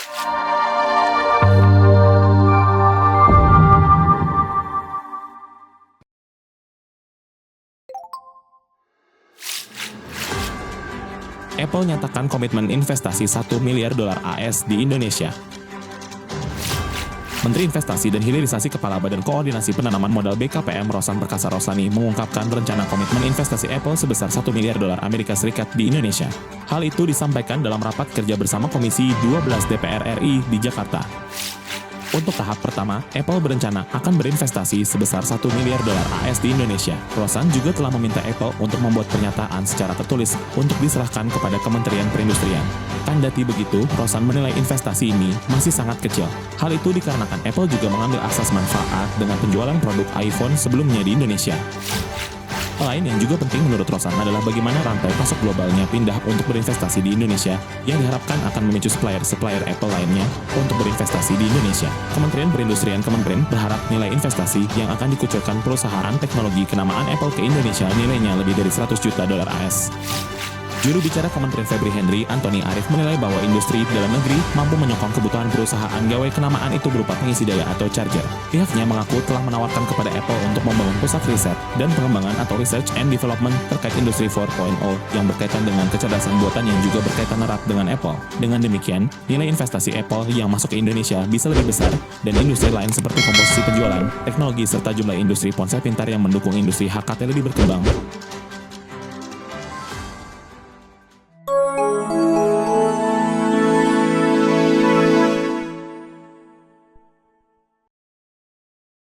Apple nyatakan komitmen investasi $1 miliar AS di Indonesia. Menteri Investasi dan Hilirisasi Kepala Badan Koordinasi Penanaman Modal BKPM Rosan Perkasa Roslani mengungkapkan rencana komitmen investasi Apple sebesar $1 miliar Amerika Serikat di Indonesia. Hal itu disampaikan dalam rapat kerja bersama Komisi 12 DPR RI di Jakarta. Untuk tahap pertama, Apple berencana akan berinvestasi sebesar $1 miliar AS di Indonesia. Rosan juga telah meminta Apple untuk membuat pernyataan secara tertulis untuk diserahkan kepada Kementerian Perindustrian. Kendati begitu, Rosan menilai investasi ini masih sangat kecil. Hal itu dikarenakan Apple juga mengambil asas manfaat dengan penjualan produk iPhone sebelumnya di Indonesia. Lain yang juga penting menurut Rosan adalah bagaimana rantai pasok globalnya pindah untuk berinvestasi di Indonesia yang diharapkan akan memicu supplier Apple lainnya untuk berinvestasi di Indonesia. Kementerian Perindustrian Kemenprin berharap nilai investasi yang akan dikucurkan perusahaan teknologi kenamaan Apple ke Indonesia nilainya lebih dari $100 juta AS. Juru bicara Kementerian Febri Henry, Antoni Arif menilai bahwa industri dalam negeri mampu menyokong kebutuhan perusahaan gawai kenamaan itu berupa pengisi daya atau charger. Pihaknya mengaku telah menawarkan kepada Apple untuk membangun pusat riset dan pengembangan atau research and development terkait industri 4.0 yang berkaitan dengan kecerdasan buatan yang juga berkaitan erat dengan Apple. Dengan demikian, nilai investasi Apple yang masuk ke Indonesia bisa lebih besar dan industri lain seperti komposisi penjualan, teknologi serta jumlah industri ponsel pintar yang mendukung industri HKT lebih berkembang.